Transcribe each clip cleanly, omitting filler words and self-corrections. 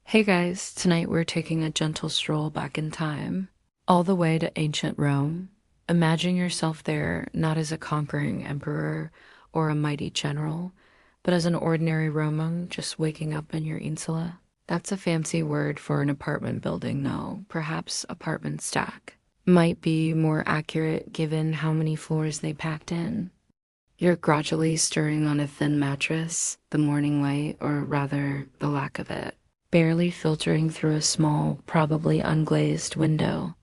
Hey guys, tonight we're taking a gentle stroll back in time, all the way to ancient Rome. Imagine yourself there not as a conquering emperor or a mighty general, but as an ordinary Roman just waking up in your insula. That's a fancy word for an apartment building, no, perhaps apartment stack. Might be more accurate given how many floors they packed in. You're gradually stirring on a thin mattress, the morning light, or rather, the lack of it, barely filtering through a small, probably unglazed window.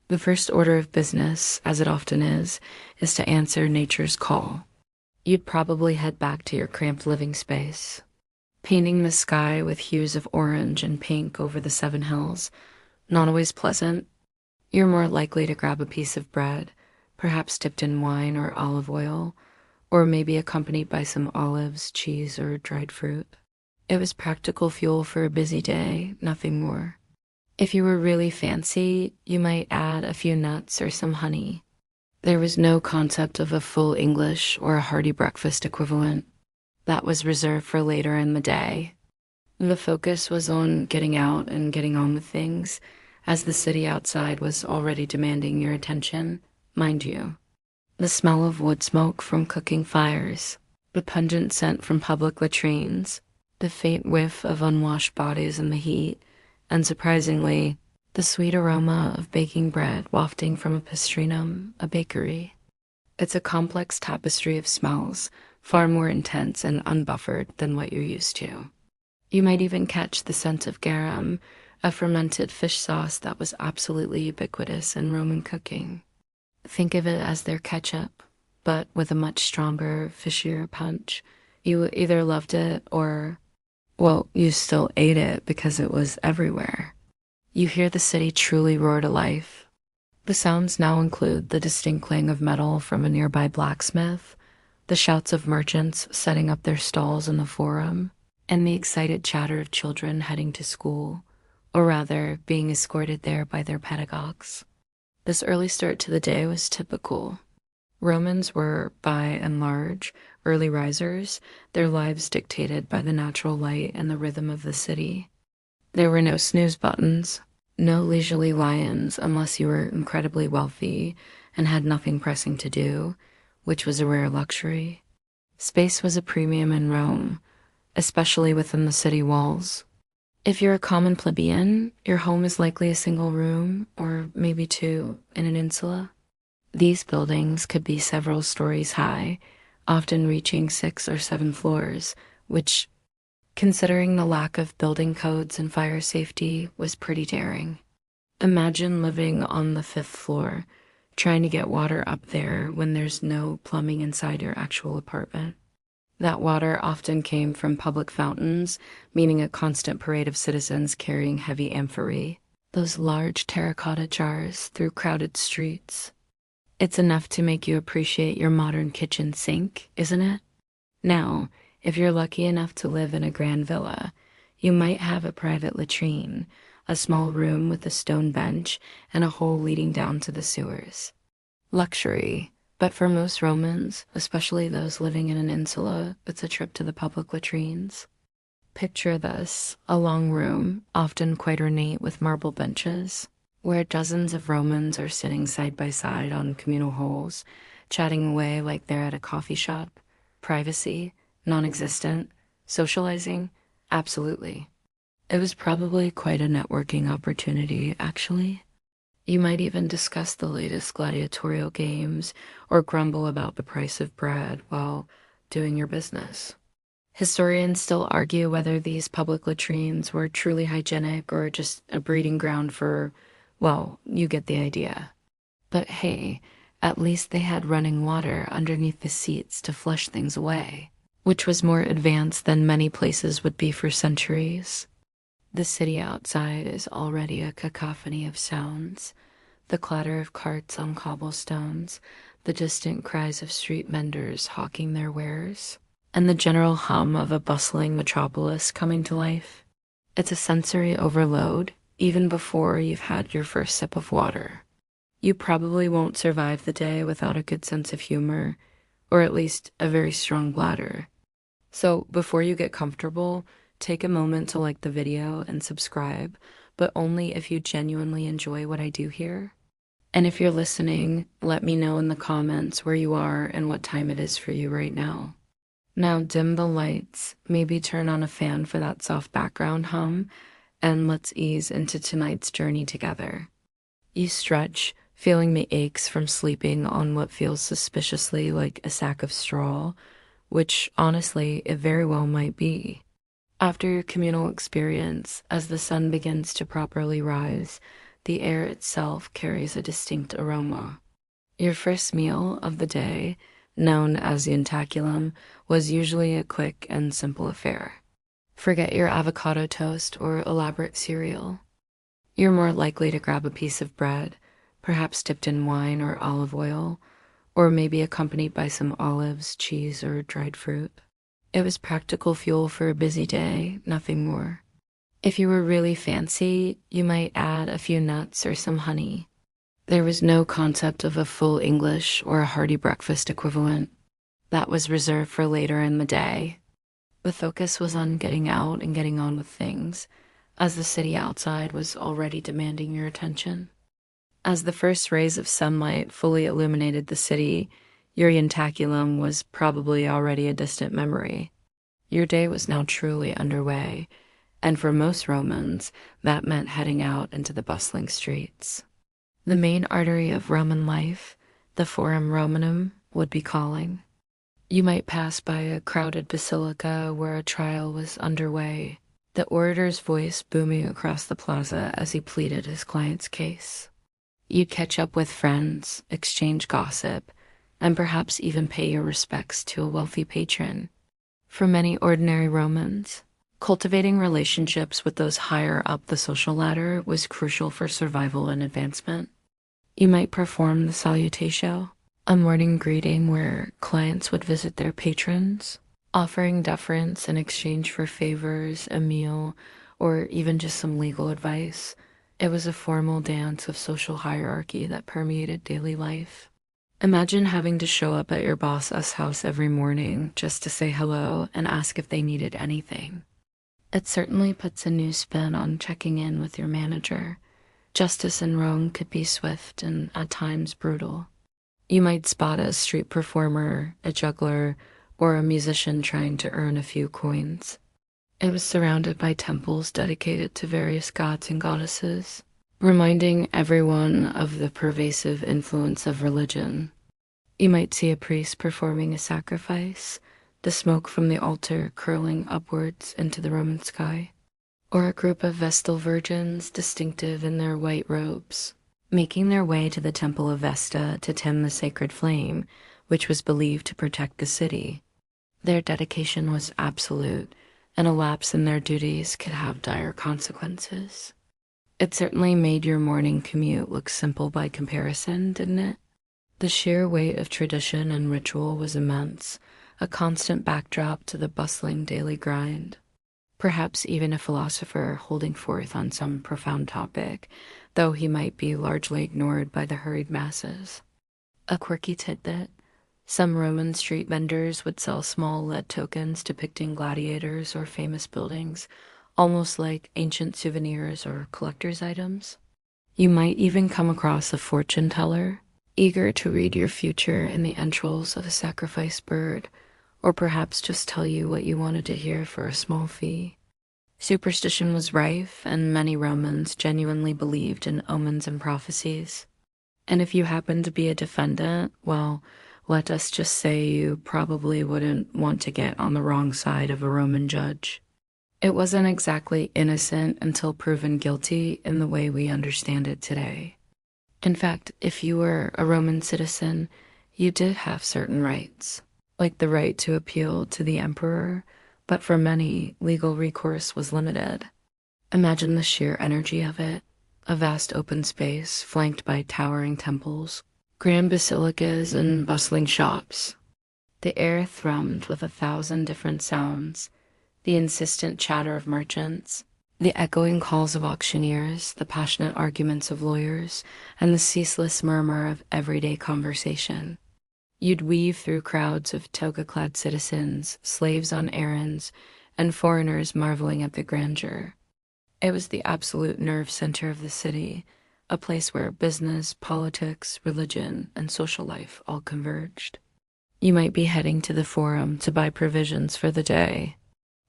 The first order of business, as it often is to answer nature's call. You'd probably head back to your cramped living space, painting the sky with hues of orange and pink over the seven hills. Not always pleasant. You're more likely to grab a piece of bread, perhaps dipped in wine or olive oil, or maybe accompanied by some olives, cheese, or dried fruit. It was practical fuel for a busy day, nothing more. If you were really fancy, you might add a few nuts or some honey. There was no concept of a full English or a hearty breakfast equivalent. That was reserved for later in the day. The focus was on getting out and getting on with things, as the city outside was already demanding your attention, mind you. The smell of wood smoke from cooking fires, the pungent scent from public latrines, the faint whiff of unwashed bodies in the heat, and surprisingly, the sweet aroma of baking bread wafting from a pastrinum, a bakery. It's a complex tapestry of smells, far more intense and unbuffered than what you're used to. You might even catch the scent of garum, a fermented fish sauce that was absolutely ubiquitous in Roman cooking. Think of it as their ketchup, but with a much stronger, fishier punch. You either loved it or, well, you still ate it because it was everywhere. You hear the city truly roar to life. The sounds now include the distinct clang of metal from a nearby blacksmith, the shouts of merchants setting up their stalls in the forum, and the excited chatter of children heading to school, or rather, being escorted there by their pedagogues. This early start to the day was typical. Romans were, by and large, early risers, their lives dictated by the natural light and the rhythm of the city. There were no snooze buttons, no leisurely lions unless you were incredibly wealthy and had nothing pressing to do, which was a rare luxury. Space was a premium in Rome, especially within the city walls. If you're a common plebeian, your home is likely a single room, or maybe two, in an insula. These buildings could be several stories high, often reaching 6 or 7 floors, which, considering the lack of building codes and fire safety, was pretty daring. Imagine living on the 5th floor, trying to get water up there when there's no plumbing inside your actual apartment. That water often came from public fountains, meaning a constant parade of citizens carrying heavy amphorae, those large terracotta jars through crowded streets. It's enough to make you appreciate your modern kitchen sink, isn't it? Now, if you're lucky enough to live in a grand villa, you might have a private latrine, a small room with a stone bench and a hole leading down to the sewers. Luxury. But for most Romans, especially those living in an insula, it's a trip to the public latrines. Picture this, a long room, often quite ornate with marble benches, where dozens of Romans are sitting side by side on communal holes, chatting away like they're at a coffee shop. Privacy, non-existent. Socializing, absolutely. It was probably quite a networking opportunity, actually. You might even discuss the latest gladiatorial games or grumble about the price of bread while doing your business. Historians still argue whether these public latrines were truly hygienic or just a breeding ground for, well, you get the idea. But hey, at least they had running water underneath the seats to flush things away, which was more advanced than many places would be for centuries. The city outside is already a cacophony of sounds. The clatter of carts on cobblestones, the distant cries of street vendors hawking their wares, and the general hum of a bustling metropolis coming to life. It's a sensory overload, even before you've had your first sip of water. You probably won't survive the day without a good sense of humor, or at least a very strong bladder. So before you get comfortable, take a moment to like the video and subscribe, but only if you genuinely enjoy what I do here. And if you're listening, let me know in the comments where you are and what time it is for you right now. Now dim the lights, maybe turn on a fan for that soft background hum, and let's ease into tonight's journey together. You stretch, feeling the aches from sleeping on what feels suspiciously like a sack of straw, which honestly it very well might be. After your communal experience, as the sun begins to properly rise, the air itself carries a distinct aroma. Your first meal of the day, known as the entaculum, was usually a quick and simple affair. Forget your avocado toast or elaborate cereal. You're more likely to grab a piece of bread, perhaps dipped in wine or olive oil, or maybe accompanied by some olives, cheese, or dried fruit. It was practical fuel for a busy day, nothing more. If you were really fancy, you might add a few nuts or some honey. There was no concept of a full English or a hearty breakfast equivalent. That was reserved for later in the day. The focus was on getting out and getting on with things, as the city outside was already demanding your attention. As the first rays of sunlight fully illuminated the city, your entaculum was probably already a distant memory. Your day was now truly underway, and for most Romans, that meant heading out into the bustling streets. The main artery of Roman life, the Forum Romanum, would be calling. You might pass by a crowded basilica where a trial was underway, the orator's voice booming across the plaza as he pleaded his client's case. You'd catch up with friends, exchange gossip, and perhaps even pay your respects to a wealthy patron. For many ordinary Romans, cultivating relationships with those higher up the social ladder was crucial for survival and advancement. You might perform the salutatio, a morning greeting where clients would visit their patrons, offering deference in exchange for favors, a meal, or even just some legal advice. It was a formal dance of social hierarchy that permeated daily life. Imagine having to show up at your boss's house every morning just to say hello and ask if they needed anything. It certainly puts a new spin on checking in with your manager. Justice in Rome could be swift and at times brutal. You might spot a street performer, a juggler, or a musician trying to earn a few coins. It was surrounded by temples dedicated to various gods and goddesses, reminding everyone of the pervasive influence of religion. You might see a priest performing a sacrifice, the smoke from the altar curling upwards into the Roman sky, or a group of Vestal virgins, distinctive in their white robes, making their way to the Temple of Vesta to tend the sacred flame, which was believed to protect the city. Their dedication was absolute, and a lapse in their duties could have dire consequences. It certainly made your morning commute look simple by comparison, didn't it? The sheer weight of tradition and ritual was immense, a constant backdrop to the bustling daily grind. Perhaps even a philosopher holding forth on some profound topic, though he might be largely ignored by the hurried masses. A quirky tidbit: some Roman street vendors would sell small lead tokens depicting gladiators or famous buildings, almost like ancient souvenirs or collector's items. You might even come across a fortune teller, eager to read your future in the entrails of a sacrificed bird, or perhaps just tell you what you wanted to hear for a small fee. Superstition was rife, and many Romans genuinely believed in omens and prophecies. And if you happened to be a defendant, well, let us just say you probably wouldn't want to get on the wrong side of a Roman judge. It wasn't exactly innocent until proven guilty in the way we understand it today. In fact, if you were a Roman citizen, you did have certain rights, like the right to appeal to the emperor, but for many, legal recourse was limited. Imagine the sheer energy of it: a vast open space flanked by towering temples, grand basilicas, and bustling shops. The air thrummed with 1,000 different sounds: the insistent chatter of merchants, the echoing calls of auctioneers, the passionate arguments of lawyers, and the ceaseless murmur of everyday conversation. You'd weave through crowds of toga-clad citizens, slaves on errands, and foreigners marveling at the grandeur. It was the absolute nerve center of the city, a place where business, politics, religion, and social life all converged. You might be heading to the Forum to buy provisions for the day,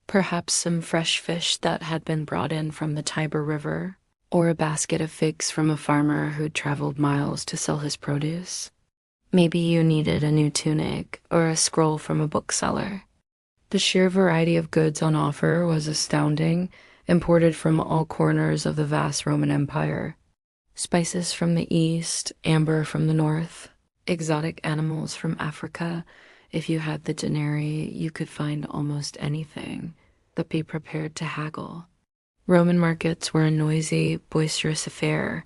perhaps some fresh fish that had been brought in from the Tiber River, or a basket of figs from a farmer who'd traveled miles to sell his produce. Maybe you needed a new tunic or a scroll from a bookseller. The sheer variety of goods on offer was astounding, imported from all corners of the vast Roman Empire. Spices from the east, amber from the north, exotic animals from Africa. If you had the denarii, you could find almost anything, but be prepared to haggle. Roman markets were a noisy, boisterous affair,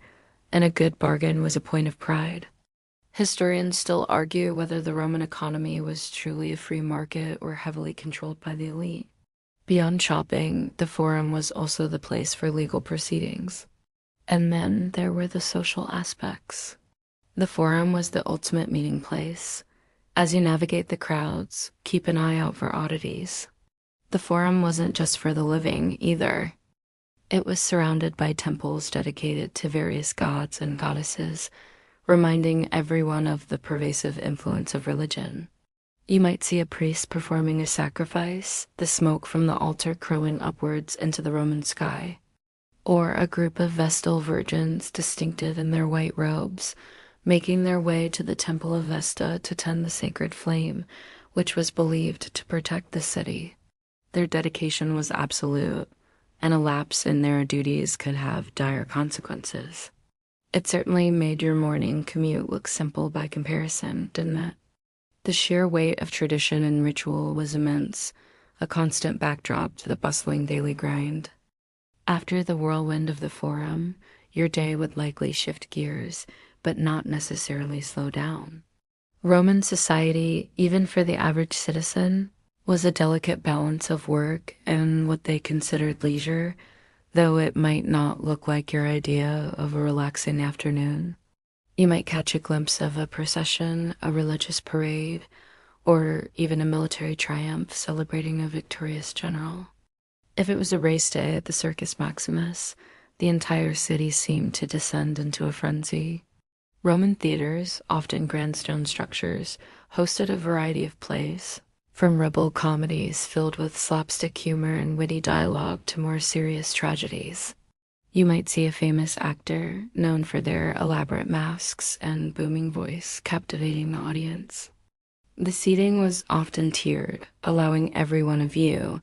and a good bargain was a point of pride. Historians still argue whether the Roman economy was truly a free market or heavily controlled by the elite. Beyond shopping, the Forum was also the place for legal proceedings. And then there were the social aspects. The Forum was the ultimate meeting place. As you navigate the crowds, keep an eye out for oddities. The Forum wasn't just for the living, either. It was surrounded by temples dedicated to various gods and goddesses, reminding everyone of the pervasive influence of religion. You might see a priest performing a sacrifice, the smoke from the altar curling upwards into the Roman sky, or a group of Vestal virgins, distinctive in their white robes, making their way to the Temple of Vesta to tend the sacred flame, which was believed to protect the city. Their dedication was absolute, and a lapse in their duties could have dire consequences. It certainly made your morning commute look simple by comparison, didn't it? The sheer weight of tradition and ritual was immense, a constant backdrop to the bustling daily grind. After the whirlwind of the Forum, your day would likely shift gears, but not necessarily slow down. Roman society, even for the average citizen, was a delicate balance of work and what they considered leisure, though it might not look like your idea of a relaxing afternoon. You might catch a glimpse of a procession, a religious parade, or even a military triumph celebrating a victorious general. If it was a race day at the Circus Maximus, the entire city seemed to descend into a frenzy. Roman theaters, often grand stone structures, hosted a variety of plays, from ribald comedies filled with slapstick humor and witty dialogue to more serious tragedies. You might see a famous actor, known for their elaborate masks and booming voice, captivating the audience. The seating was often tiered, allowing everyone a view,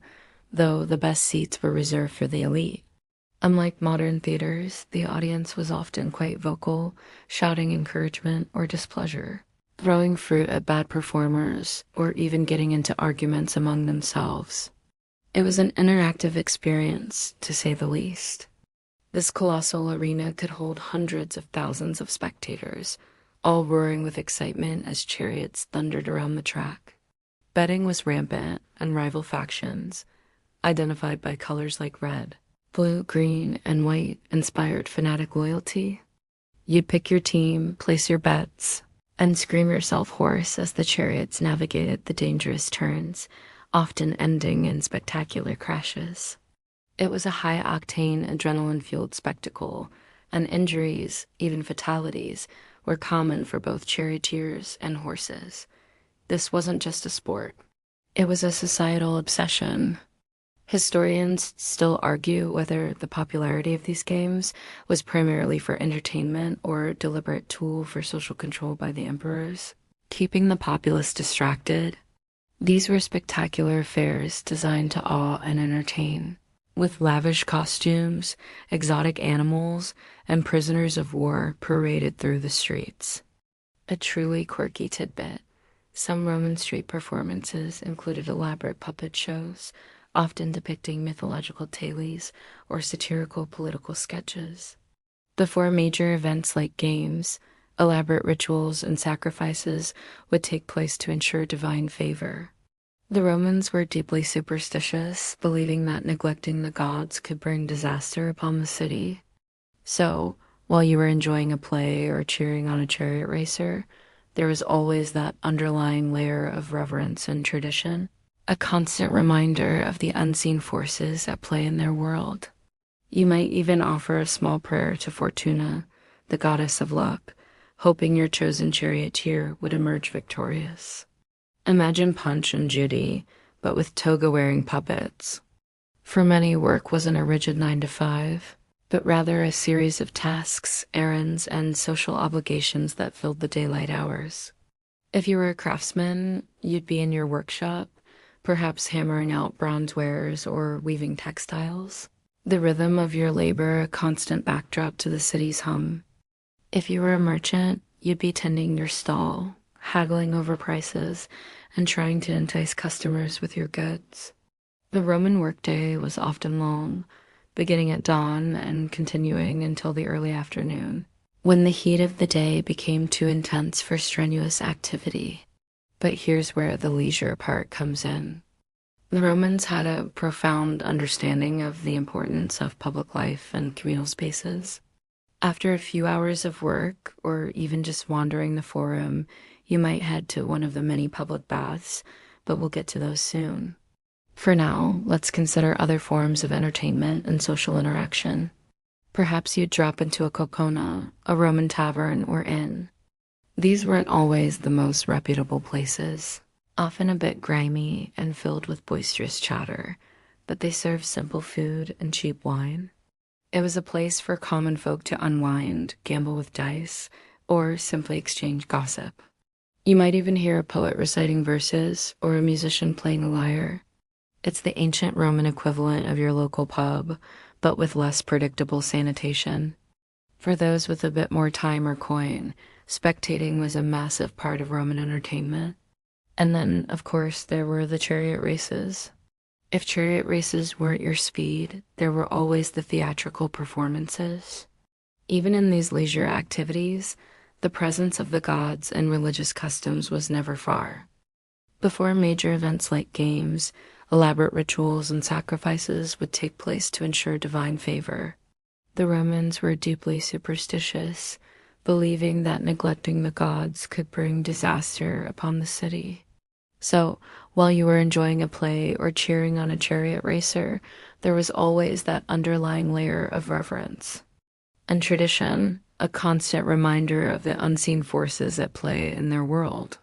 though the best seats were reserved for the elite. Unlike modern theaters, the audience was often quite vocal, shouting encouragement or displeasure, throwing fruit at bad performers, or even getting into arguments among themselves. It was an interactive experience, to say the least. This colossal arena could hold hundreds of thousands of spectators, all roaring with excitement as chariots thundered around the track. Betting was rampant, and rival factions, identified by colors like red, blue, green, and white, inspired fanatic loyalty. You'd pick your team, place your bets, and scream yourself hoarse as the chariots navigated the dangerous turns, often ending in spectacular crashes. It was a high-octane, adrenaline-fueled spectacle, and injuries, even fatalities, were common for both charioteers and horses. This wasn't just a sport. It was a societal obsession. Historians still argue whether the popularity of these games was primarily for entertainment or a deliberate tool for social control by the emperors, keeping the populace distracted. These were spectacular affairs designed to awe and entertain, with lavish costumes, exotic animals, and prisoners of war paraded through the streets. A truly quirky tidbit, some Roman street performances included elaborate puppet shows, often depicting mythological tales or satirical political sketches. Before major events like games, elaborate rituals and sacrifices would take place to ensure divine favor. The Romans were deeply superstitious, believing that neglecting the gods could bring disaster upon the city. So, while you were enjoying a play or cheering on a chariot racer, there was always that underlying layer of reverence and tradition. a constant reminder of the unseen forces at play in their world. You might even offer a small prayer to Fortuna, the goddess of luck, hoping your chosen charioteer would emerge victorious. Imagine Punch and Judy, but with toga-wearing puppets. For many, work wasn't a rigid 9 to 5, but rather a series of tasks, errands, and social obligations that filled the daylight hours. If you were a craftsman, you'd be in your workshop, perhaps hammering out bronze wares or weaving textiles. The rhythm of your labor a constant backdrop to the city's hum. If you were a merchant, you'd be tending your stall, haggling over prices, and trying to entice customers with your goods. The Roman workday was often long, beginning at dawn and continuing until the early afternoon, when the heat of the day became too intense for strenuous activity. But here's where the leisure part comes in. The Romans had a profound understanding of the importance of public life and communal spaces. After a few hours of work, or even just wandering the forum, you might head to one of the many public baths, but we'll get to those soon. For now, let's consider other forms of entertainment and social interaction. Perhaps you'd drop into a cocona, a Roman tavern, or inn. These weren't always the most reputable places, often a bit grimy and filled with boisterous chatter, but they served simple food and cheap wine. It was a place for common folk to unwind, gamble with dice, or simply exchange gossip. You might even hear a poet reciting verses or a musician playing a lyre. It's the ancient Roman equivalent of your local pub, but with less predictable sanitation. For those with a bit more time or coin, spectating was a massive part of Roman entertainment. And then, of course, there were the chariot races. If chariot races weren't your speed, there were always the theatrical performances. Even in these leisure activities, the presence of the gods and religious customs was never far. Before major events like games, elaborate rituals and sacrifices would take place to ensure divine favor. The Romans were deeply superstitious, believing that neglecting the gods could bring disaster upon the city. So, while you were enjoying a play or cheering on a chariot racer, there was always that underlying layer of reverence. And tradition, a constant reminder of the unseen forces at play in their world.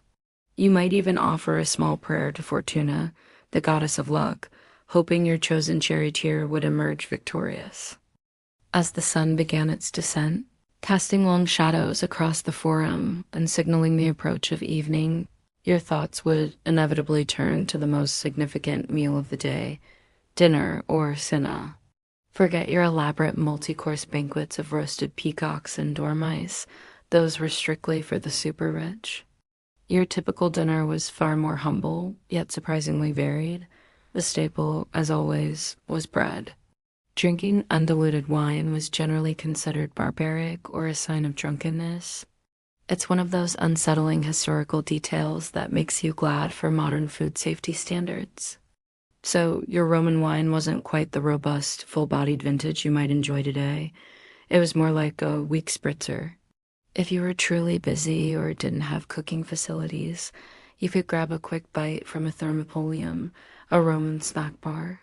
You might even offer a small prayer to Fortuna, the goddess of luck, hoping your chosen charioteer would emerge victorious. As the sun began its descent, casting long shadows across the forum and signaling the approach of evening, your thoughts would inevitably turn to the most significant meal of the day, dinner or cena. Forget your elaborate multi-course banquets of roasted peacocks and dormice. Those were strictly for the super rich. Your typical dinner was far more humble, yet surprisingly varied. The staple, as always, was bread. Drinking undiluted wine was generally considered barbaric or a sign of drunkenness. It's one of those unsettling historical details that makes you glad for modern food safety standards. So your Roman wine wasn't quite the robust, full-bodied vintage you might enjoy today. It was more like a weak spritzer. If you were truly busy or didn't have cooking facilities, you could grab a quick bite from a thermopolium, a Roman snack bar.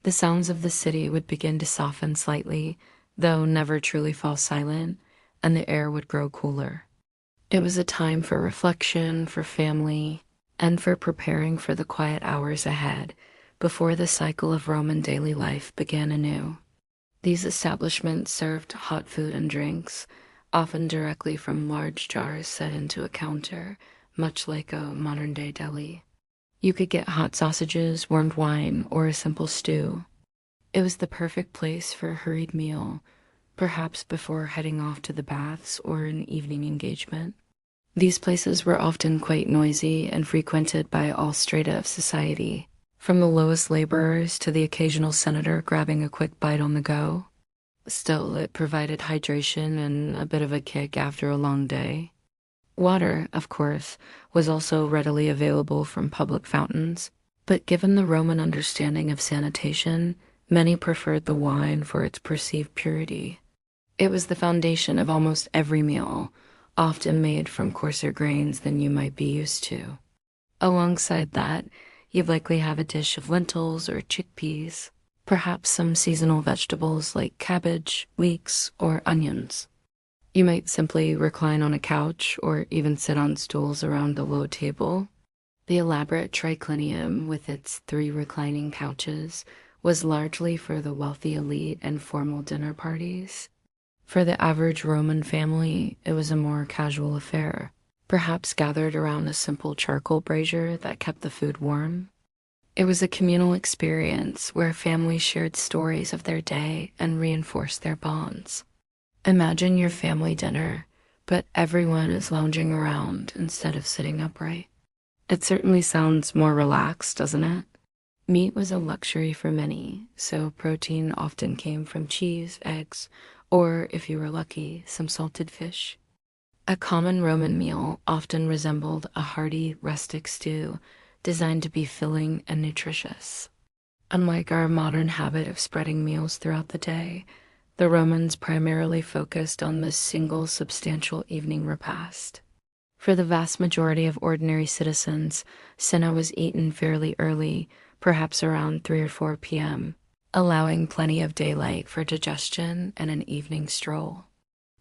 The sounds of the city would begin to soften slightly, though never truly fall silent, and the air would grow cooler. It was a time for reflection, for family, and for preparing for the quiet hours ahead before the cycle of Roman daily life began anew. These establishments served hot food and drinks, often directly from large jars set into a counter, much like a modern-day deli. You could get hot sausages, warmed wine, or a simple stew. It was the perfect place for a hurried meal, perhaps before heading off to the baths or an evening engagement. These places were often quite noisy and frequented by all strata of society, from the lowest laborers to the occasional senator grabbing a quick bite on the go. Still, it provided hydration and a bit of a kick after a long day. Water, of course, was also readily available from public fountains, but given the Roman understanding of sanitation, many preferred the wine for its perceived purity. It was the foundation of almost every meal, often made from coarser grains than you might be used to. Alongside that, You'd likely have a dish of lentils or chickpeas, perhaps some seasonal vegetables like cabbage, leeks, or onions. You might simply recline on a couch or even sit on stools around a low table. The elaborate triclinium, with its 3 reclining couches, was largely for the wealthy elite and formal dinner parties. For the average Roman family, it was a more casual affair, perhaps gathered around a simple charcoal brazier that kept the food warm. It was a communal experience where families shared stories of their day and reinforced their bonds. Imagine your family dinner, but everyone is lounging around instead of sitting upright. It certainly sounds more relaxed, doesn't it? Meat was a luxury for many, so protein often came from cheese, eggs, or, if you were lucky, some salted fish. A common Roman meal often resembled a hearty, rustic stew designed to be filling and nutritious. Unlike our modern habit of spreading meals throughout the day, the Romans primarily focused on this single substantial evening repast. For the vast majority of ordinary citizens, Cinna was eaten fairly early, perhaps around 3 or 4 p.m., allowing plenty of daylight for digestion and an evening stroll.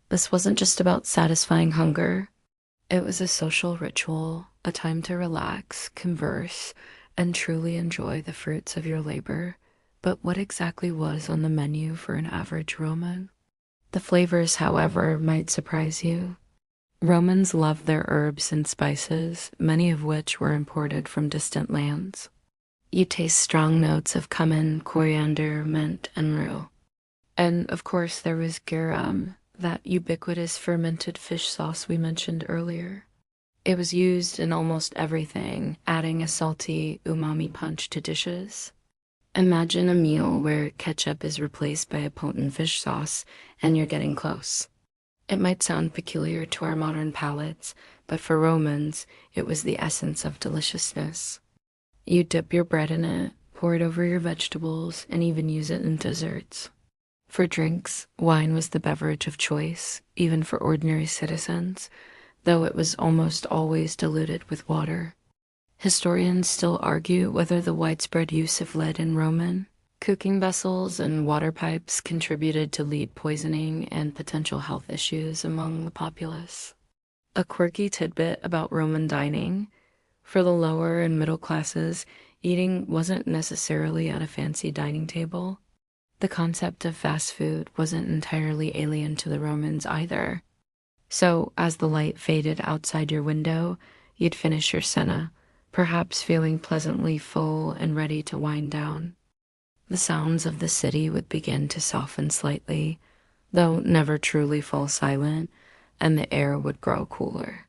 This wasn't just about satisfying hunger. It was a social ritual, a time to relax, converse, and truly enjoy the fruits of your labor. But what exactly was on the menu for an average Roman? The flavors, however, might surprise you. Romans loved their herbs and spices, many of which were imported from distant lands. You taste strong notes of cumin, coriander, mint, and rue. And of course, there was garum, that ubiquitous fermented fish sauce we mentioned earlier. It was used in almost everything, adding a salty umami punch to dishes. Imagine a meal where ketchup is replaced by a potent fish sauce, and you're getting close. It might sound peculiar to our modern palates, but for Romans, it was the essence of deliciousness. You dip your bread in it, pour it over your vegetables, and even use it in desserts. For drinks, wine was the beverage of choice, even for ordinary citizens, though it was almost always diluted with water. Historians still argue whether the widespread use of lead in Roman cooking vessels and water pipes contributed to lead poisoning and potential health issues among the populace. A quirky tidbit about Roman dining: for the lower and middle classes, eating wasn't necessarily at a fancy dining table. The concept of fast food wasn't entirely alien to the Romans either. So, as the light faded outside your window, you'd finish your cena, perhaps feeling pleasantly full and ready to wind down. The sounds of the city would begin to soften slightly, though never truly fall silent, and the air would grow cooler.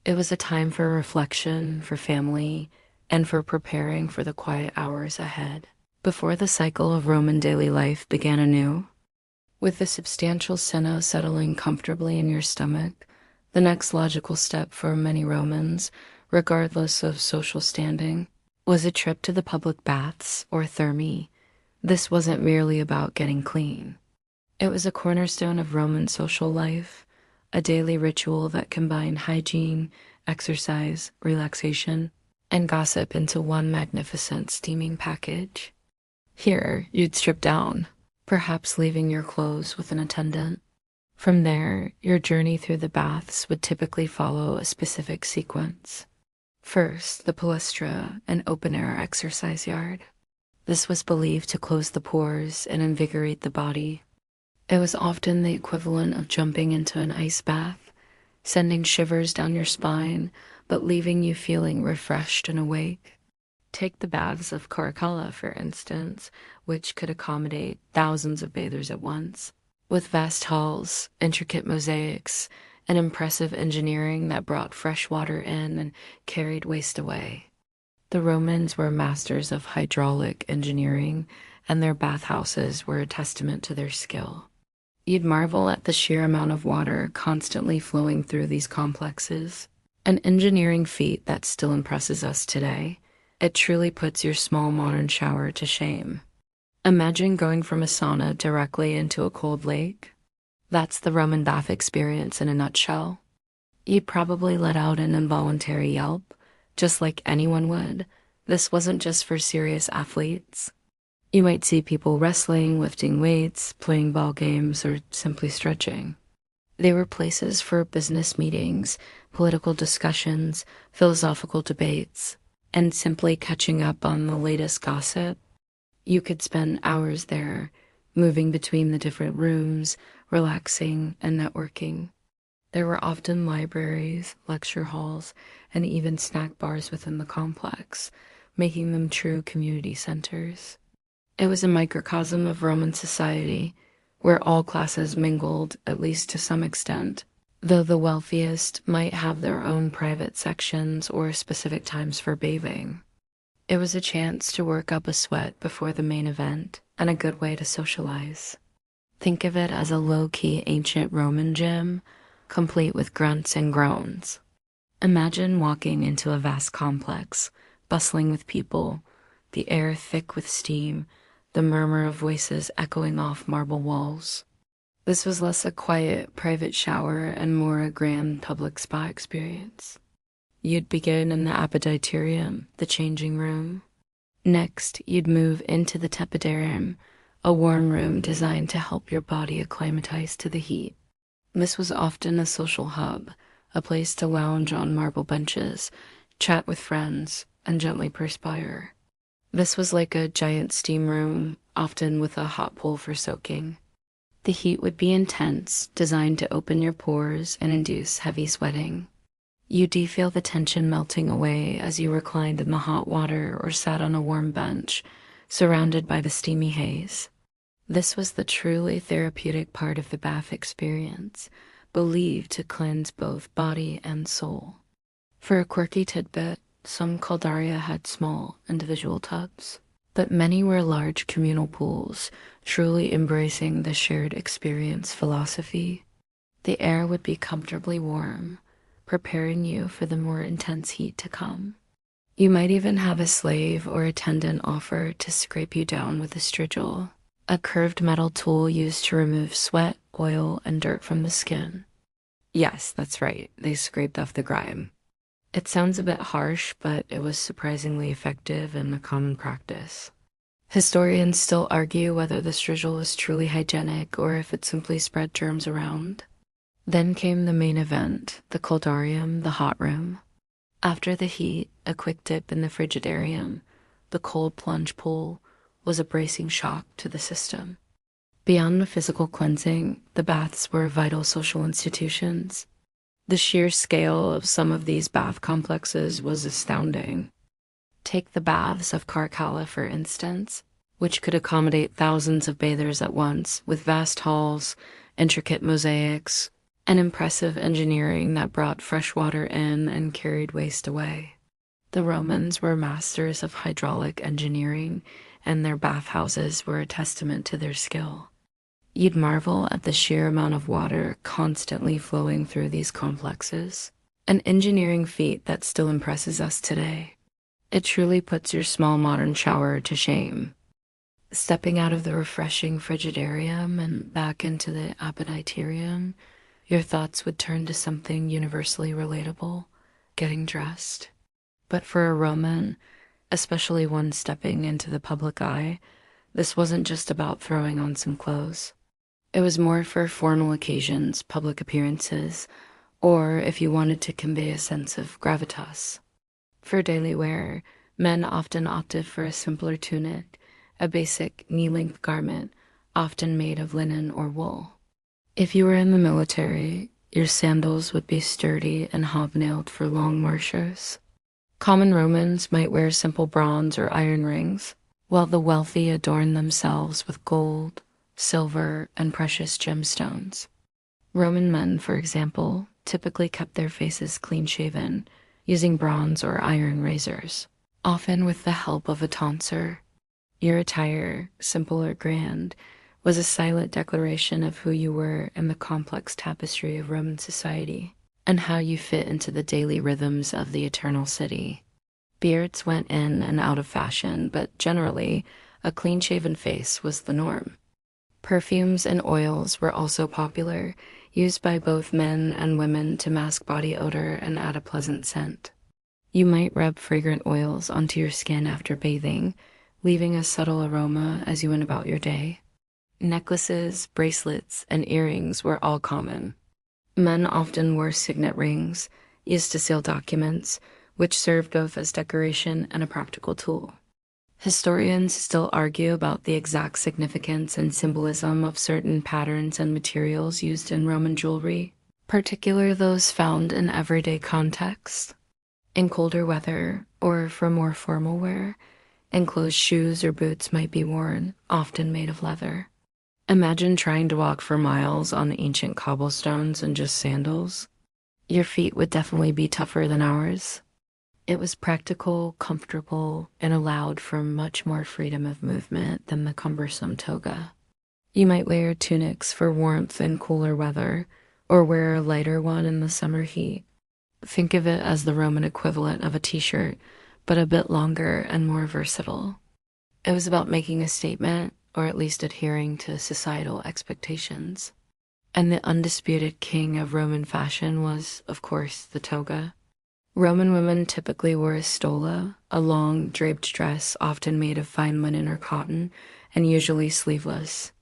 It was a time for reflection, for family, and for preparing for the quiet hours ahead, before the cycle of Roman daily life began anew. With the substantial cena settling comfortably in your stomach, the next logical step for many Romans, regardless of social standing, was a trip to the public baths, or thermae. This wasn't merely about getting clean. It was a cornerstone of Roman social life, a daily ritual that combined hygiene, exercise, relaxation, and gossip into one magnificent steaming package. Here, you'd strip down, perhaps leaving your clothes with an attendant. From there, your journey through the baths would typically follow a specific sequence. First, the palestra, an open-air exercise yard. This was believed to close the pores and invigorate the body. It was often the equivalent of jumping into an ice bath, sending shivers down your spine, but leaving you feeling refreshed and awake. Take the baths of Caracalla, for instance, which could accommodate thousands of bathers at once, with vast halls, intricate mosaics, and impressive engineering that brought fresh water in and carried waste away. The Romans were masters of hydraulic engineering, and their bathhouses were a testament to their skill. You'd marvel at the sheer amount of water constantly flowing through these complexes, an engineering feat that still impresses us today. It truly puts your small modern shower to shame. Imagine going from a sauna directly into a cold lake. That's the Roman bath experience in a nutshell. You'd probably let out an involuntary yelp, just like anyone would, This wasn't just for serious athletes. You might see people wrestling, lifting weights, playing ball games, or simply stretching. They were places for business meetings, political discussions, philosophical debates, and simply catching up on the latest gossip. You could spend hours there, moving between the different rooms, relaxing and networking. There were often libraries, lecture halls, and even snack bars within the complex, making them true community centers. It was a microcosm of Roman society, where all classes mingled, at least to some extent, though the wealthiest might have their own private sections or specific times for bathing. It was a chance to work up a sweat before the main event, and a good way to socialize. Think of it as a low-key ancient Roman gym, complete with grunts and groans. Imagine walking into a vast complex, bustling with people, the air thick with steam, the murmur of voices echoing off marble walls. This was less a quiet, private shower and more a grand public spa experience. You'd begin in the appetitorium, the changing room. Next, you'd move into the tepidarium, a warm room designed to help your body acclimatize to the heat. This was often a social hub, a place to lounge on marble benches, chat with friends, and gently perspire. This was like a giant steam room, often with a hot pool for soaking. The heat would be intense, designed to open your pores and induce heavy sweating. You'd feel the tension melting away as you reclined in the hot water or sat on a warm bench, surrounded by the steamy haze. This was the truly therapeutic part of the bath experience, believed to cleanse both body and soul. For a quirky tidbit, some caldaria had small, individual tubs, but many were large communal pools, truly embracing the shared experience philosophy. The air would be comfortably warm, preparing you for the more intense heat to come. You might even have a slave or attendant offer to scrape you down with a strigil, a curved metal tool used to remove sweat, oil, and dirt from the skin. Yes, that's right, they scraped off the grime. It sounds a bit harsh, but it was surprisingly effective and a common practice. Historians still argue whether the strigil was truly hygienic or if it simply spread germs around. Then came the main event, the coldarium, the hot room. After the heat, a quick dip in the frigidarium, the cold plunge pool, was a bracing shock to the system. Beyond the physical cleansing, the baths were vital social institutions. The sheer scale of some of these bath complexes was astounding. Take the baths of Caracalla, for instance, which could accommodate thousands of bathers at once, with vast halls, intricate mosaics, and impressive engineering that brought fresh water in and carried waste away. The Romans were masters of hydraulic engineering, and their bathhouses were a testament to their skill. You'd marvel at the sheer amount of water constantly flowing through these complexes, an engineering feat that still impresses us today. It truly puts your small modern shower to shame. Stepping out of the refreshing frigidarium and back into the appetitorium, your thoughts would turn to something universally relatable, getting dressed. But for a Roman, especially one stepping into the public eye, this wasn't just about throwing on some clothes. It was more for formal occasions, public appearances, or if you wanted to convey a sense of gravitas. For daily wear, men often opted for a simpler tunic, a basic knee-length garment, often made of linen or wool. If you were in the military, your sandals would be sturdy and hobnailed for long marches. Common Romans might wear simple bronze or iron rings, while the wealthy adorned themselves with gold, silver, and precious gemstones. Roman men, for example, typically kept their faces clean-shaven, using bronze or iron razors, often with the help of a tonsure. Your attire, simple or grand, was a silent declaration of who you were in the complex tapestry of Roman society, and how you fit into the daily rhythms of the eternal city. Beards went in and out of fashion, but generally, a clean-shaven face was the norm. Perfumes and oils were also popular, used by both men and women to mask body odor and add a pleasant scent. You might rub fragrant oils onto your skin after bathing, leaving a subtle aroma as you went about your day. Necklaces, bracelets, and earrings were all common. Men often wore signet rings, used to seal documents, which served both as decoration and a practical tool. Historians still argue about the exact significance and symbolism of certain patterns and materials used in Roman jewelry, particularly those found in everyday contexts. In colder weather, or for more formal wear, enclosed shoes or boots might be worn, often made of leather. Imagine trying to walk for miles on ancient cobblestones in just sandals. Your feet would definitely be tougher than ours. It was practical, comfortable, and allowed for much more freedom of movement than the cumbersome toga. You might wear tunics for warmth in cooler weather, or wear a lighter one in the summer heat. Think of it as the Roman equivalent of a t-shirt, but a bit longer and more versatile. It was about making a statement, or at least adhering to societal expectations. And the undisputed king of Roman fashion was, of course, the toga. Roman women typically wore a stola, a long, draped dress often made of fine linen or cotton, and usually sleeveless.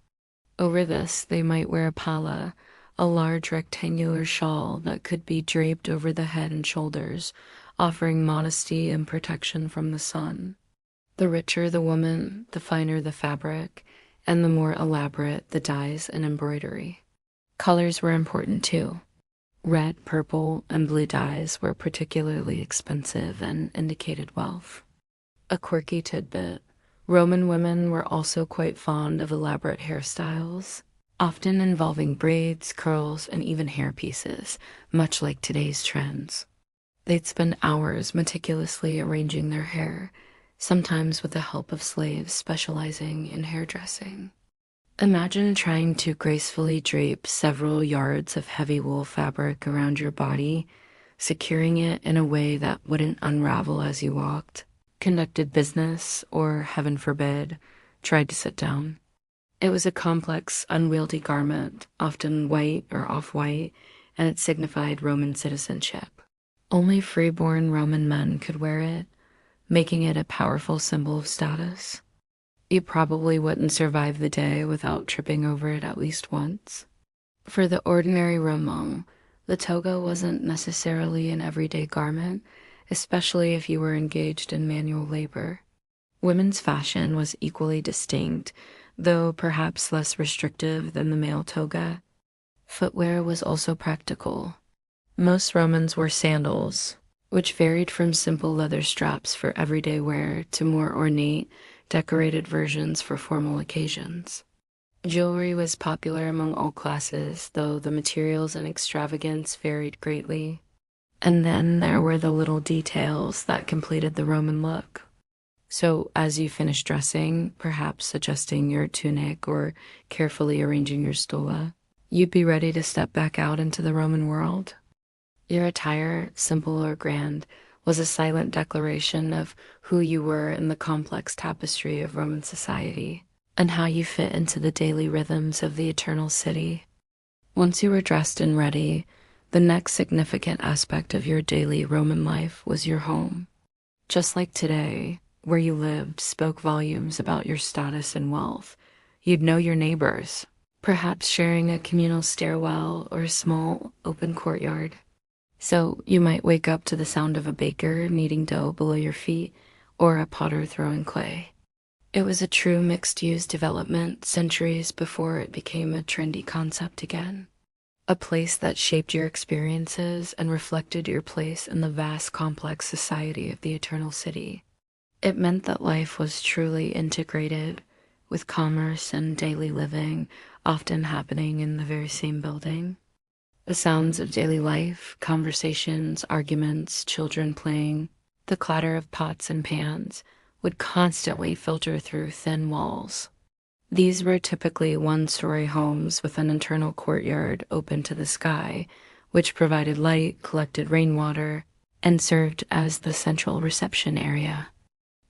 Over this, they might wear a palla, a large rectangular shawl that could be draped over the head and shoulders, offering modesty and protection from the sun. The richer the woman, the finer the fabric, and the more elaborate the dyes and embroidery. Colors were important too. Red, purple, and blue dyes were particularly expensive and indicated wealth. A quirky tidbit: Roman women were also quite fond of elaborate hairstyles, often involving braids, curls, and even hairpieces, much like today's trends. They'd spend hours meticulously arranging their hair, sometimes with the help of slaves specializing in hairdressing. Imagine trying to gracefully drape several yards of heavy wool fabric around your body, securing it in a way that wouldn't unravel as you walked, conducted business, or, heaven forbid, tried to sit down. It was a complex, unwieldy garment, often white or off-white, and it signified Roman citizenship. Only freeborn Roman men could wear it, making it a powerful symbol of status. You probably wouldn't survive the day without tripping over it at least once. For the ordinary Roman, the toga wasn't necessarily an everyday garment, especially if you were engaged in manual labor. Women's fashion was equally distinct, though perhaps less restrictive than the male toga. Footwear was also practical. Most Romans wore sandals, which varied from simple leather straps for everyday wear to more ornate, decorated versions for formal occasions. Jewelry was popular among all classes, though the materials and extravagance varied greatly. And then there were the little details that completed the Roman look. So as you finished dressing, perhaps adjusting your tunic or carefully arranging your stola, you'd be ready to step back out into the Roman world. Your attire, simple or grand, was a silent declaration of who you were in the complex tapestry of Roman society, and how you fit into the daily rhythms of the eternal city. Once you were dressed and ready, the next significant aspect of your daily Roman life was your home. Just like today, where you lived spoke volumes about your status and wealth. You'd know your neighbors, perhaps sharing a communal stairwell or a small, open courtyard. So you might wake up to the sound of a baker kneading dough below your feet, or a potter throwing clay. It was a true mixed-use development centuries before it became a trendy concept again. A place that shaped your experiences and reflected your place in the vast, complex society of the Eternal City. It meant that life was truly integrated, with commerce and daily living often happening in the very same building. The sounds of daily life, conversations, arguments, children playing, the clatter of pots and pans would constantly filter through thin walls. These were typically one-story homes with an internal courtyard open to the sky, which provided light, collected rainwater, and served as the central reception area.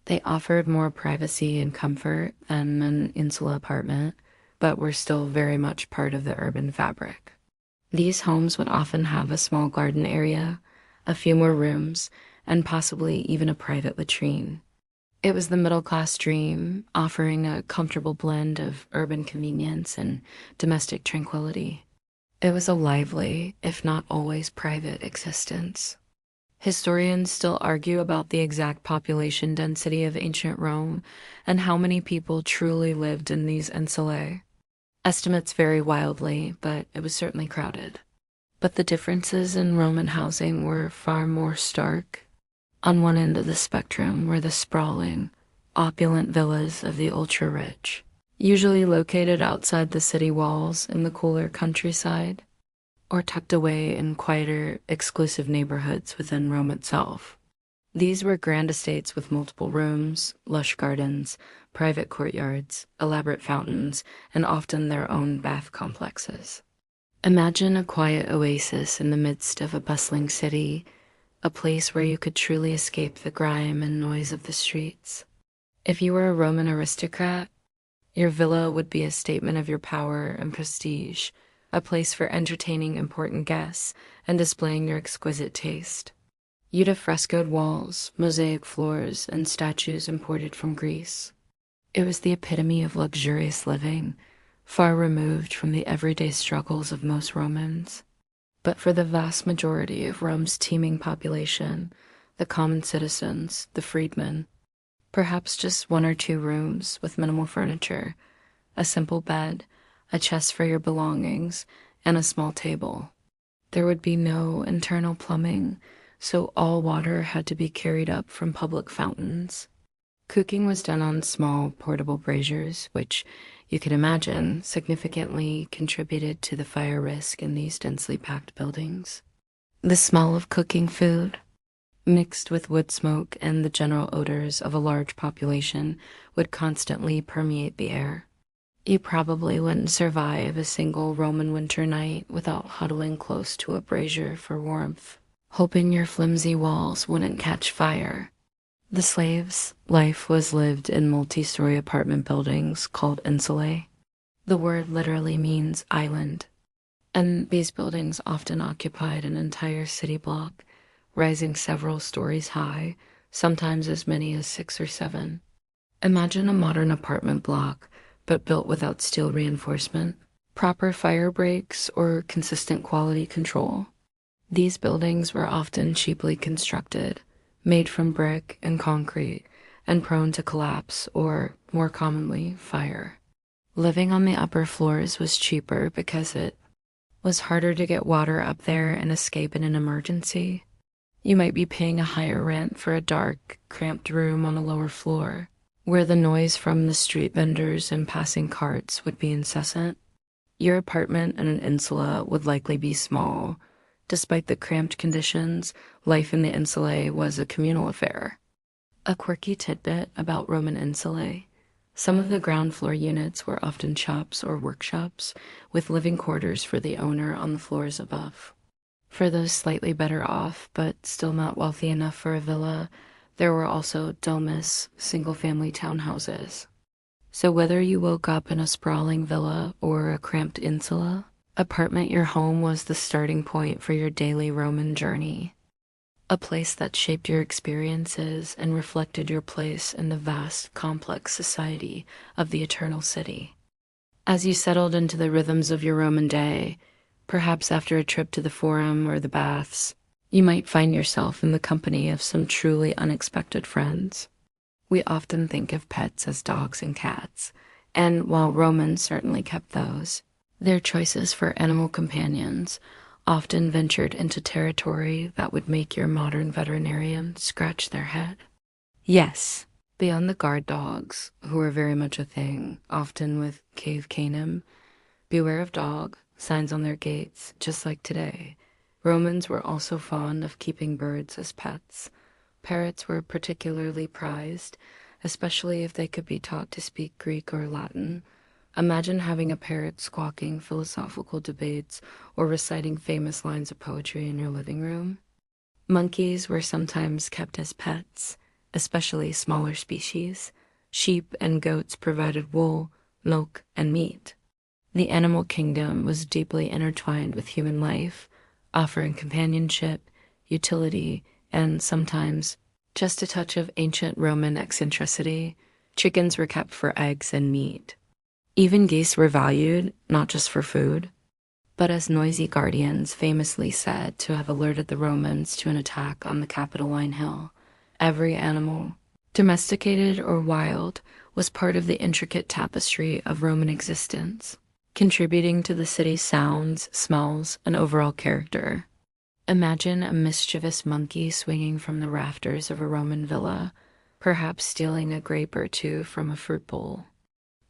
They offered more privacy and comfort than an insula apartment, but were still very much part of the urban fabric. These homes would often have a small garden area, a few more rooms, and possibly even a private latrine. It was the middle-class dream, offering a comfortable blend of urban convenience and domestic tranquility. It was a lively, if not always private, existence. Historians still argue about the exact population density of ancient Rome and how many people truly lived in these insulae. Estimates vary wildly, but it was certainly crowded. But the differences in Roman housing were far more stark. On one end of the spectrum were the sprawling, opulent villas of the ultra-rich, usually located outside the city walls in the cooler countryside, or tucked away in quieter, exclusive neighborhoods within Rome itself. These were grand estates with multiple rooms, lush gardens, private courtyards, elaborate fountains, and often their own bath complexes. Imagine a quiet oasis in the midst of a bustling city, a place where you could truly escape the grime and noise of the streets. If you were a Roman aristocrat, your villa would be a statement of your power and prestige, a place for entertaining important guests and displaying your exquisite taste. You'd have frescoed walls, mosaic floors, and statues imported from Greece. It was the epitome of luxurious living, far removed from the everyday struggles of most Romans. But for the vast majority of Rome's teeming population, the common citizens, the freedmen, perhaps just one or two rooms with minimal furniture, a simple bed, a chest for your belongings, and a small table. There would be no internal plumbing, so all water had to be carried up from public fountains. Cooking was done on small, portable braziers, which, you could imagine, significantly contributed to the fire risk in these densely packed buildings. The smell of cooking food, mixed with wood smoke and the general odors of a large population, would constantly permeate the air. You probably wouldn't survive a single Roman winter night without huddling close to a brazier for warmth, hoping your flimsy walls wouldn't catch fire. The slaves' life was lived in multi-story apartment buildings called insulae. The word literally means island, and these buildings often occupied an entire city block, rising several stories high, sometimes as many as 6 or 7. Imagine a modern apartment block, but built without steel reinforcement, proper fire breaks, or consistent quality control. These buildings were often cheaply constructed, made from brick and concrete, and prone to collapse or, more commonly, fire. Living on the upper floors was cheaper because it was harder to get water up there and escape in an emergency. You might be paying a higher rent for a dark, cramped room on a lower floor, where the noise from the street vendors and passing carts would be incessant. Your apartment in an insula would likely be small. Despite the cramped conditions, life in the insulae was a communal affair. A quirky tidbit about Roman insulae: some of the ground floor units were often shops or workshops, with living quarters for the owner on the floors above. For those slightly better off, but still not wealthy enough for a villa, there were also domus, single-family townhouses. So whether you woke up in a sprawling villa or a cramped insula, apartment your home was the starting point for your daily Roman journey, a place that shaped your experiences and reflected your place in the vast, complex society of the eternal city. As you settled into the rhythms of your Roman day, perhaps after a trip to the Forum or the baths, you might find yourself in the company of some truly unexpected friends. We often think of pets as dogs and cats, and while Romans certainly kept those, their choices for animal companions often ventured into territory that would make your modern veterinarian scratch their head. Yes, beyond the guard dogs, who were very much a thing, often with cave canem, beware of dog, signs on their gates, just like today. Romans were also fond of keeping birds as pets. Parrots were particularly prized, especially if they could be taught to speak Greek or Latin. Imagine having a parrot squawking philosophical debates or reciting famous lines of poetry in your living room. Monkeys were sometimes kept as pets, especially smaller species. Sheep and goats provided wool, milk, and meat. The animal kingdom was deeply intertwined with human life, offering companionship, utility, and sometimes just a touch of ancient Roman eccentricity, chickens were kept for eggs and meat. Even geese were valued, not just for food, but as noisy guardians famously said to have alerted the Romans to an attack on the Capitoline Hill. Every animal, domesticated or wild, was part of the intricate tapestry of Roman existence, contributing to the city's sounds, smells, and overall character. Imagine a mischievous monkey swinging from the rafters of a Roman villa, perhaps stealing a grape or two from a fruit bowl.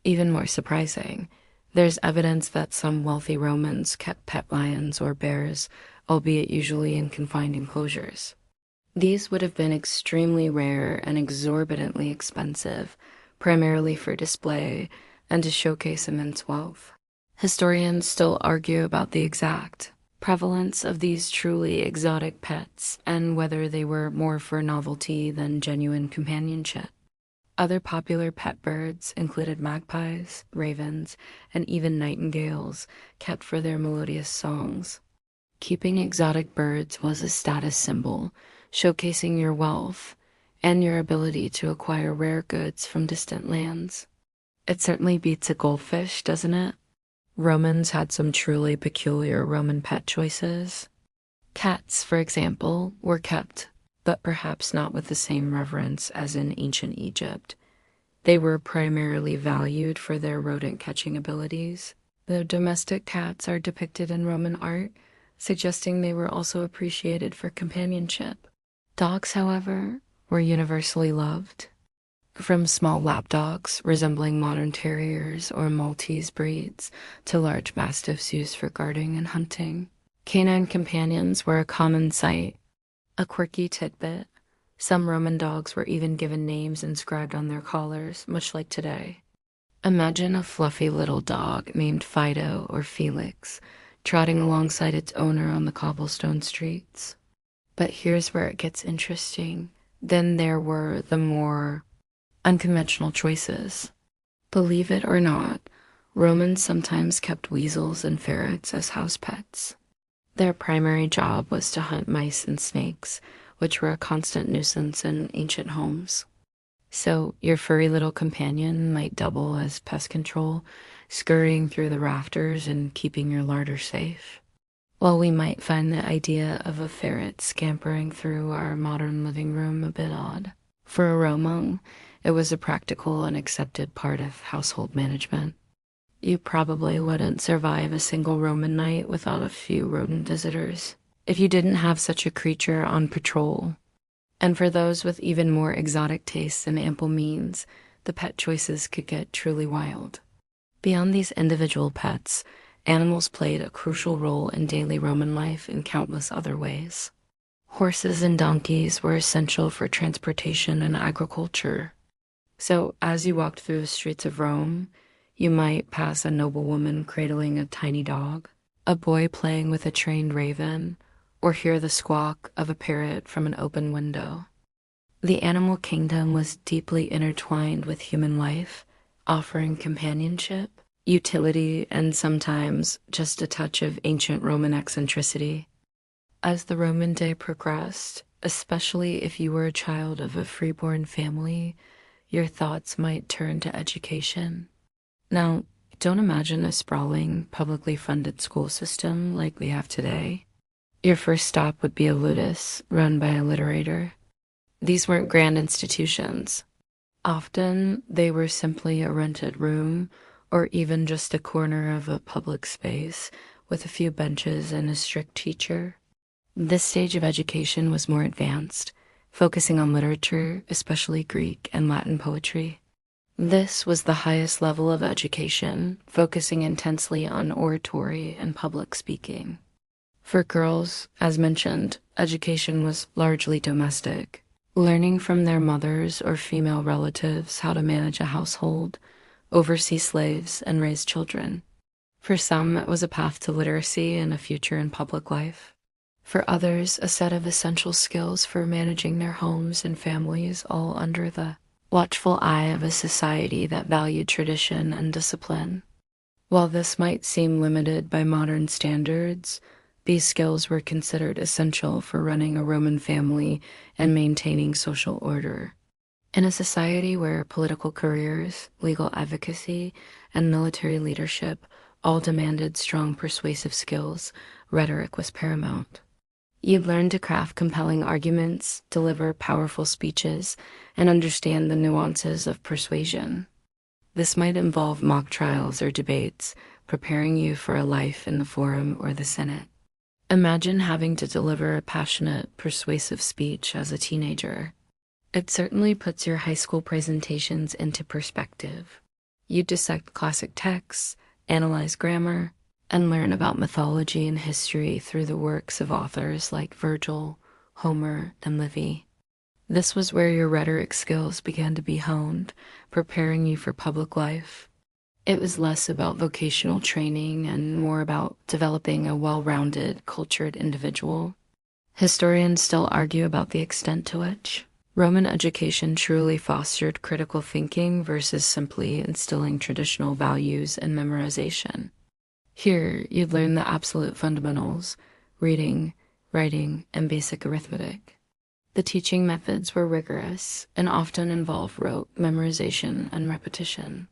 Even more surprising, there's evidence that some wealthy Romans kept pet lions or bears, albeit usually in confined enclosures. These would have been extremely rare and exorbitantly expensive, primarily for display and to showcase immense wealth. Historians still argue about the exact prevalence of these truly exotic pets and whether they were more for novelty than genuine companionship. Other popular pet birds included magpies, ravens, and even nightingales, kept for their melodious songs. Keeping exotic birds was a status symbol, showcasing your wealth and your ability to acquire rare goods from distant lands. It certainly beats a goldfish, doesn't it? Romans had some truly peculiar Roman pet choices. Cats, for example, were kept, but perhaps not with the same reverence as in ancient Egypt. They were primarily valued for their rodent-catching abilities. The domestic cats are depicted in Roman art, suggesting they were also appreciated for companionship. Dogs, however, were universally loved. From small lapdogs resembling modern terriers or Maltese breeds to large mastiffs used for guarding and hunting, canine companions were a common sight. A quirky tidbit: some Roman dogs were even given names inscribed on their collars, much like today. Imagine a fluffy little dog named Fido or Felix trotting alongside its owner on the cobblestone streets. But here's where it gets interesting. Then there were the more unconventional choices. Believe it or not, Romans sometimes kept weasels and ferrets as house pets. Their primary job was to hunt mice and snakes, which were a constant nuisance in ancient homes. So your furry little companion might double as pest control, scurrying through the rafters and keeping your larder safe. While we might find the idea of a ferret scampering through our modern living room a bit odd, for a Roman, it was a practical and accepted part of household management. You probably wouldn't survive a single Roman night without a few rodent visitors if you didn't have such a creature on patrol. And for those with even more exotic tastes and ample means, the pet choices could get truly wild. Beyond these individual pets, animals played a crucial role in daily Roman life in countless other ways. Horses and donkeys were essential for transportation and agriculture. So as you walked through the streets of Rome, you might pass a noblewoman cradling a tiny dog, a boy playing with a trained raven, or hear the squawk of a parrot from an open window. The animal kingdom was deeply intertwined with human life, offering companionship, utility, and sometimes just a touch of ancient Roman eccentricity. As the Roman day progressed, especially if you were a child of a freeborn family, your thoughts might turn to education. Now, don't imagine a sprawling, publicly funded school system like we have today. Your first stop would be a ludus, run by a literator. These weren't grand institutions. Often, they were simply a rented room, or even just a corner of a public space with a few benches and a strict teacher. This stage of education was more advanced, focusing on literature, especially Greek and Latin poetry. This was the highest level of education, focusing intensely on oratory and public speaking. For girls, as mentioned, education was largely domestic, learning from their mothers or female relatives how to manage a household, oversee slaves, and raise children. For some, it was a path to literacy and a future in public life. For others, a set of essential skills for managing their homes and families, all under the watchful eye of a society that valued tradition and discipline. While this might seem limited by modern standards, These skills were considered essential for running a Roman family and maintaining social order. In a society where political careers, legal advocacy, and military leadership all demanded strong persuasive skills, rhetoric was paramount. You'd learn to craft compelling arguments, deliver powerful speeches, and understand the nuances of persuasion. This might involve mock trials or debates, preparing you for a life in the forum or the Senate. Imagine having to deliver a passionate, persuasive speech as a teenager. It certainly puts your high school presentations into perspective. You dissect classic texts, analyze grammar, and learn about mythology and history through the works of authors like Virgil, Homer, and Livy. This was where your rhetoric skills began to be honed, preparing you for public life. It was less about vocational training and more about developing a well-rounded, cultured individual. Historians still argue about the extent to which Roman education truly fostered critical thinking versus simply instilling traditional values and memorization. Here, you'd learn the absolute fundamentals: reading, writing, and basic arithmetic. The teaching methods were rigorous and often involved rote memorization and repetition.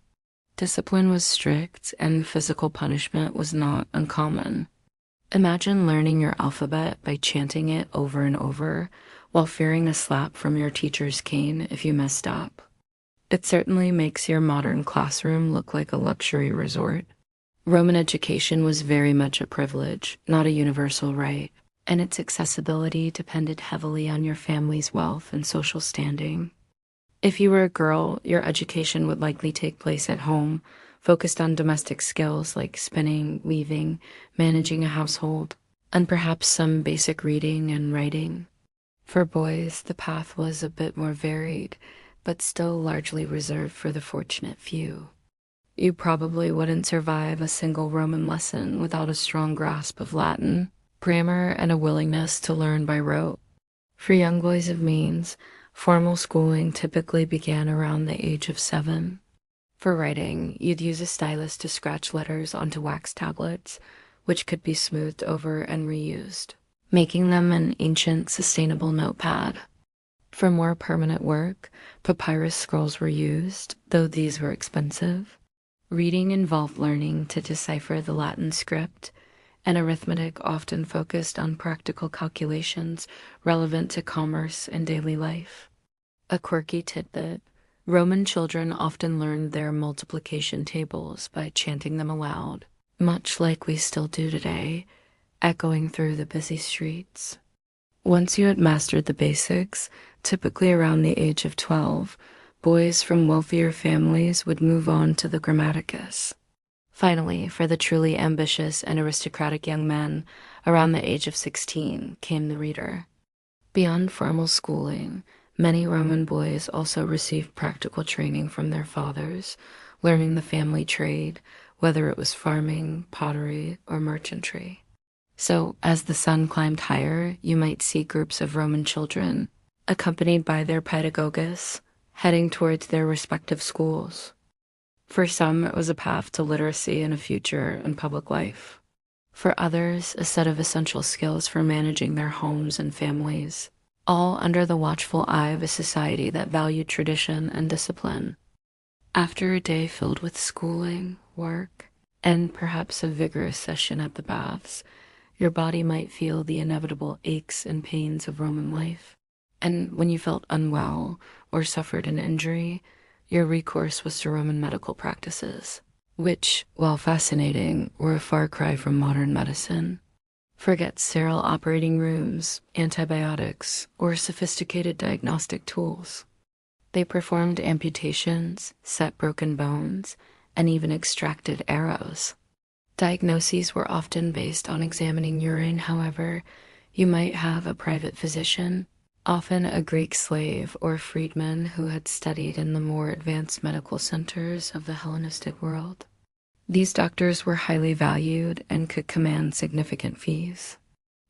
Discipline was strict, and physical punishment was not uncommon. Imagine learning your alphabet by chanting it over and over, while fearing a slap from your teacher's cane if you messed up. It certainly makes your modern classroom look like a luxury resort. Roman education was very much a privilege, not a universal right, and its accessibility depended heavily on your family's wealth and social standing. If you were a girl, your education would likely take place at home, focused on domestic skills like spinning, weaving, managing a household, and perhaps some basic reading and writing. For boys, the path was a bit more varied, but still largely reserved for the fortunate few. You probably wouldn't survive a single Roman lesson without a strong grasp of Latin, grammar, and a willingness to learn by rote. For young boys of means, formal schooling typically began around the age of 7. For writing, you'd use a stylus to scratch letters onto wax tablets, which could be smoothed over and reused, making them an ancient, sustainable notepad. For more permanent work, papyrus scrolls were used, though these were expensive. Reading involved learning to decipher the Latin script, and arithmetic often focused on practical calculations relevant to commerce and daily life. A quirky tidbit: Roman children often learned their multiplication tables by chanting them aloud, much like we still do today, echoing through the busy streets. Once you had mastered the basics, typically around the age of 12, boys from wealthier families would move on to the grammaticus. Finally, for the truly ambitious and aristocratic young men, around the age of 16 came the reader. Beyond formal schooling, many Roman boys also received practical training from their fathers, learning the family trade, whether it was farming, pottery, or merchantry. So, as the sun climbed higher, you might see groups of Roman children, accompanied by their pedagogus, heading towards their respective schools. For some, it was a path to literacy and a future in public life. For others, a set of essential skills for managing their homes and families, all under the watchful eye of a society that valued tradition and discipline. After a day filled with schooling, work, and perhaps a vigorous session at the baths, your body might feel the inevitable aches and pains of Roman life. And when you felt unwell or suffered an injury, your recourse was to Roman medical practices, which, while fascinating, were a far cry from modern medicine. Forget sterile operating rooms, antibiotics, or sophisticated diagnostic tools. They performed amputations, set broken bones, and even extracted arrows. Diagnoses were often based on examining urine. However, you might have a private physician, often a Greek slave or freedman who had studied in the more advanced medical centers of the Hellenistic world. These doctors were highly valued and could command significant fees.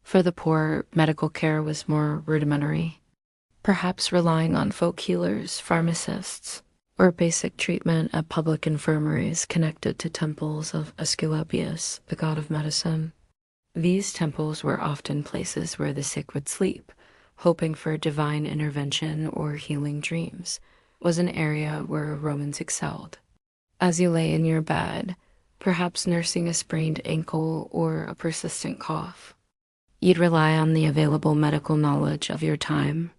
For the poor, medical care was more rudimentary, perhaps relying on folk healers, pharmacists, or basic treatment at public infirmaries connected to temples of Aesculapius, the god of medicine. These temples were often places where the sick would sleep, hoping for divine intervention or healing dreams, was an area where Romans excelled. As you lay in your bed, perhaps nursing a sprained ankle or a persistent cough, you'd rely on the available medical knowledge of your time.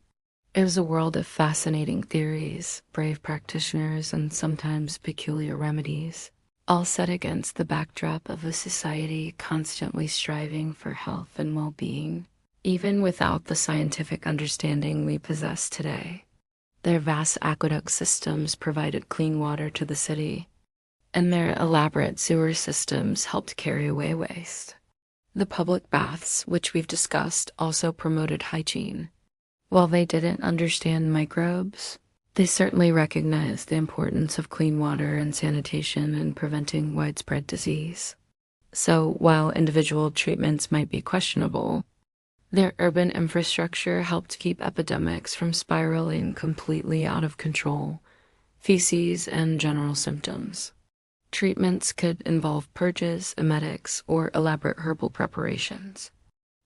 It was a world of fascinating theories, brave practitioners, and sometimes peculiar remedies, all set against the backdrop of a society constantly striving for health and well-being, even without the scientific understanding we possess today. Their vast aqueduct systems provided clean water to the city, and their elaborate sewer systems helped carry away waste. The public baths, which we've discussed, also promoted hygiene. While they didn't understand microbes, they certainly recognized the importance of clean water and sanitation in preventing widespread disease. So, while individual treatments might be questionable, their urban infrastructure helped keep epidemics from spiraling completely out of control, feces, and general symptoms. Treatments could involve purges, emetics, or elaborate herbal preparations.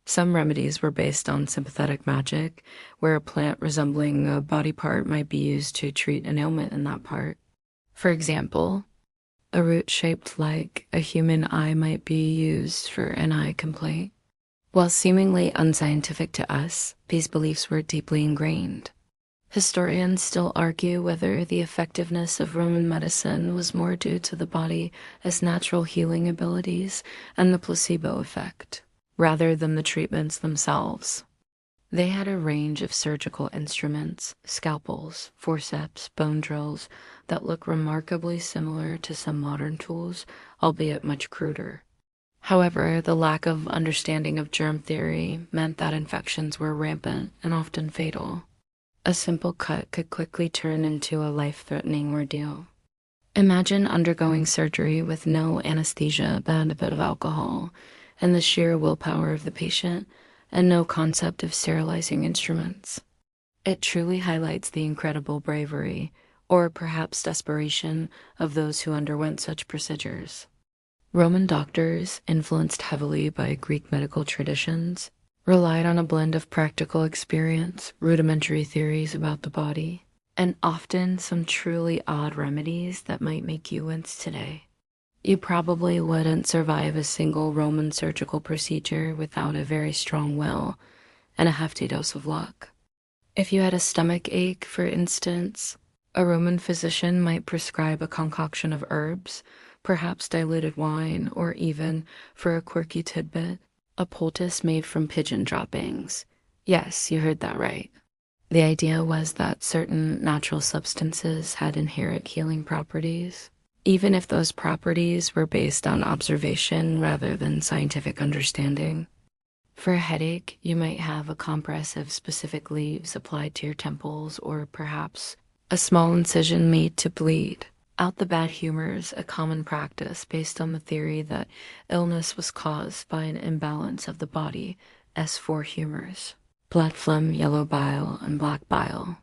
Some remedies were based on sympathetic magic, where a plant resembling a body part might be used to treat an ailment in that part. For example, a root shaped like a human eye might be used for an eye complaint. While seemingly unscientific to us, these beliefs were deeply ingrained. Historians still argue whether the effectiveness of Roman medicine was more due to the body as natural healing abilities and the placebo effect, rather than the treatments themselves. They had a range of surgical instruments, scalpels, forceps, bone drills, that look remarkably similar to some modern tools, albeit much cruder. However, the lack of understanding of germ theory meant that infections were rampant and often fatal. A simple cut could quickly turn into a life-threatening ordeal. Imagine undergoing surgery with no anesthesia but a bit of alcohol, and the sheer willpower of the patient, and no concept of sterilizing instruments. It truly highlights the incredible bravery, or perhaps desperation, of those who underwent such procedures. Roman doctors, influenced heavily by Greek medical traditions, relied on a blend of practical experience, rudimentary theories about the body, and often some truly odd remedies that might make you wince today. You probably wouldn't survive a single Roman surgical procedure without a very strong will and a hefty dose of luck. If you had a stomach ache, for instance, a Roman physician might prescribe a concoction of herbs, perhaps diluted wine, or even, for a quirky tidbit, a poultice made from pigeon droppings. Yes, you heard that right. The idea was that certain natural substances had inherent healing properties, even if those properties were based on observation rather than scientific understanding. For a headache, you might have a compress of specific leaves applied to your temples, or perhaps a small incision made to bleed out the bad humors, a common practice based on the theory that illness was caused by an imbalance of the body S4 humors: blood phlegm, yellow bile, and black bile.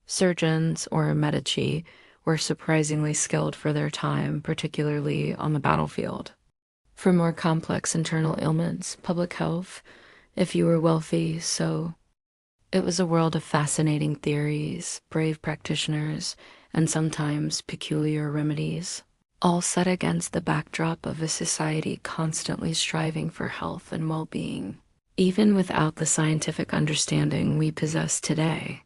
Surgeons, or medici, were surprisingly skilled for their time, particularly on the battlefield. For more complex internal ailments, public health, if you were wealthy, so it was a world of fascinating theories, brave practitioners, and sometimes peculiar remedies, all set against the backdrop of a society constantly striving for health and well-being, even without the scientific understanding we possess today.